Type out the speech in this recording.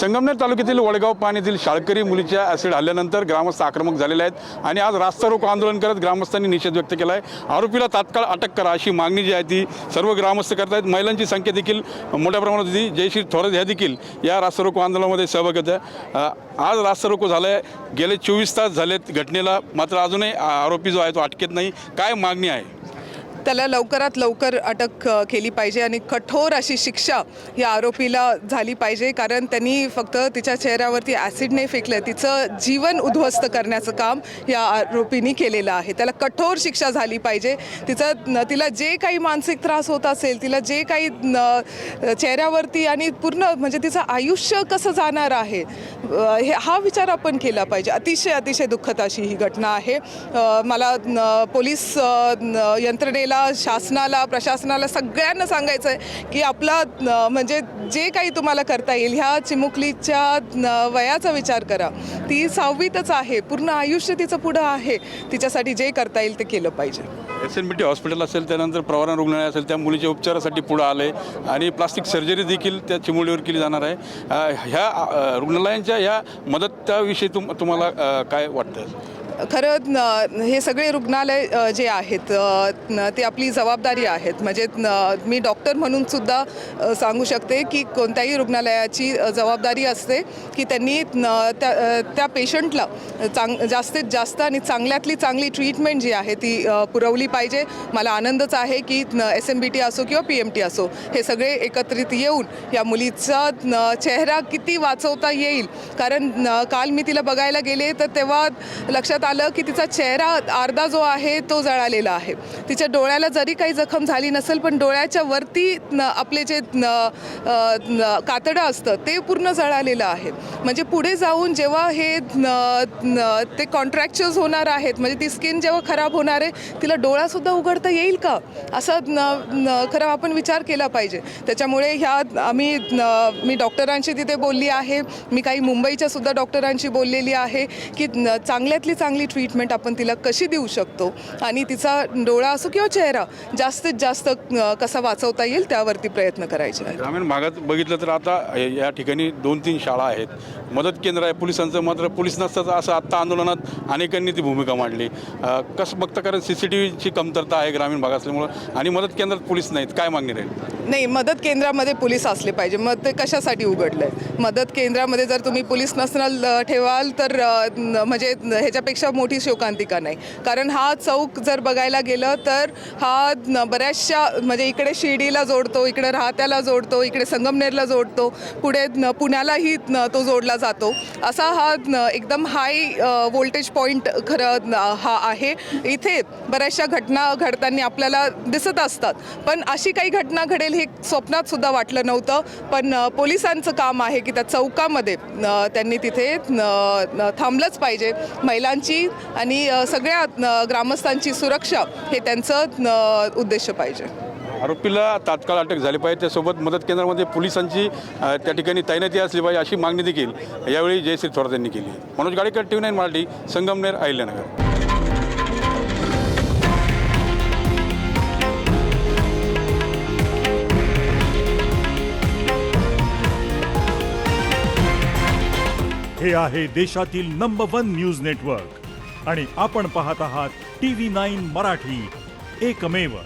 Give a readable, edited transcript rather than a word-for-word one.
संगमनेर तालुक्यातील वडगाव पान येथील शाळकरी मुलीच्या ॲसिड हल्ल्यानंतर ग्रामस्थ आक्रमक झालेले आहेत आणि आज रास्ता रोको आंदोलन करत ग्रामस्थांनी निषेध व्यक्त केला आहे। आरोपीला तात्काळ अटक करा अशी मागणी जी आहे ती सर्व ग्रामस्थ करत आहेत। महिलांची संख्या देखील मोठ्या प्रमाणात होती। जयश्री थोरात ह्या देखील या रास्ता रोको आंदोलनामध्ये सहभागी होत्या। आज रास्ता रोको झाला आहे, गेले 24 तास झालेत घटनेला, मात्र अजूनही आरोपी जो आहे तो अटकेत नाही। काय मागणी आहे? त्याला लवकरात लवकर अटक केली पाहिजे आणि कठोर अशी शिक्षा या आरोपीला झाली पाहिजे, कारण त्यांनी फक्त तिच्या चेहऱ्यावरती ॲसिड नाही फेकलं, तिचं जीवन उद्ध्वस्त करण्याचं काम या आरोपींनी केलेलं आहे। त्याला कठोर शिक्षा झाली पाहिजे। तिला जे काही मानसिक त्रास होत असेल, तिला जे काही चेहऱ्यावरती आणि पूर्ण म्हणजे तिचं आयुष्य कसं जाणार आहे हा विचार आपण केला पाहिजे। अतिशय दुःखद अशी ही घटना आहे। मला पोलीस यंत्रणेला, शासनाला, प्रशासनाला सगळ्यांना सांगायचं आहे की आपला म्हणजे जे काही तुम्हाला करता येईल, ह्या चिमुकलीच्या वयाचा विचार करा। ती 6वीतच आहे, पूर्ण आयुष्य तिचं पुढं आहे, तिच्यासाठी जे करता येईल ते केलं पाहिजे। SNBT हॉस्पिटल असेल, त्यानंतर प्रवारा रुग्णालय असेल, त्या मुलीच्या उपचारासाठी पुढे आले आणि प्लास्टिक सर्जरी देखील त्या चिमुलीवर केली जाणार आहे। ह्या रुग्णालयांच्या ह्या मदताविषयी तुम्हाला काय वाटतं? खरं हे सगळे रुग्णालय जे आहेत ते आपली जबाबदारी आहेत। म्हणजे मी डॉक्टर म्हणून सुद्धा सांगू शकते की कोणत्याही रुग्णालयाची जबाबदारी असते की त्यांनी त्या पेशंटला जास्तीत जास्त आणि चांगल्यातली चांगली ट्रीटमेंट जी आहे ती पुरवली पाहिजे। मला आनंदच आहे की SNBT असो किंवा PMT असो, हे सगळे एकत्रित येऊन या मुलीचा चेहरा किती वाचवता येईल, कारण काल मी तिला बघायला गेले तर तेव्हा लक्षात आलं की तिचा चेहरा अर्धा जो आहे तो जळालेला आहे। तिच्या डोळ्याला जरी काही जखम झाली नसेल, पण डोळ्याच्या वरती आपले जे कातडं असतं ते पूर्ण जळालेलं आहे। म्हणजे पुढे जाऊन जेव्हा हे ते कॉन्ट्रॅक्चर्स होणार आहेत, म्हणजे ती स्किन जेव्हा खराब होणार आहे, तिला डोळासुद्धा उघडता येईल का, असं खरं आपण विचार केला पाहिजे। त्याच्यामुळे मी डॉक्टरांशी तिथे बोलली आहे, मी काही मुंबईच्या सुद्धा डॉक्टरांशी बोललेली आहे की चांगल्यातली चांगली ट्रीटमेंट आपण तिला कशी देऊ शकतो आणि तिचा डोळा असो किंवा चेहरा जास्तीत जास्त कसा वाचवता येईल त्यावरती प्रयत्न करायचे आहेत। ग्रामीण भागात बघितलं तर आता या ठिकाणी 2-3 शाळा आहेत, मदत केंद्र आहे पोलिसांचं, मात्र पोलीस नसताच असं आत्ता आंदोलनात अनेकांनी ती भूमिका मांडली। कसं बघता, कारण CCTVची कमतरता आहे ग्रामीण भाग असल्यामुळं आणि मदत केंद्रात पोलीस नाहीत, काय मागणी राहील? नाही, मदत केंद्रामध्ये पोलीस असले पाहिजे। मग ते कशासाठी उघडलं आहे? मदत केंद्रामध्ये जर तुम्ही पोलीस नसणार ठेवाल तर म्हणजे ह्याच्यापेक्षा मोठी शोकांतिका नाही, कारण हा चौक जर बघायला गेलं तर हा बऱ्याचशा म्हणजे इकडे शिर्डीला जोडतो, इकडे राहत्याला जोडतो, इकडे संगमनेरला जोडतो, पुढे पुण्यालाही तो जोडला जातो, असा हा एकदम हाय व्होल्टेज पॉईंट खरं हा आहे। इथे बऱ्याचशा घटना घडताना आपल्याला दिसत असतात, पण अशी काही घटना घडेल हे स्वप्नात सुद्धा वाटलं नव्हतं। पण पोलिसांचं काम आहे की त्या चौकामध्ये त्यांनी तिथे थांबलंच पाहिजे। महिलांची आणि सगळ्या ग्रामस्थांची सुरक्षा हे त्यांचं उद्देश पाहिजे। आरोपीला तात्काळ अटक झाली पाहिजे, त्यासोबत मदत केंद्रामध्ये पोलिसांची त्या ठिकाणी तैनाती असली पाहिजे अशी मागणी देखील यावेळी जयश्री थोरात यांनी केली। मनोज गाडेकर, TV9 मराठी, संगमनेर, अहिल्यानगर। हे आहे देशातील नंबर 1 न्यूज नेटवर्क आणि आपण पाहत आहात TV9 मराठी, एकमेव।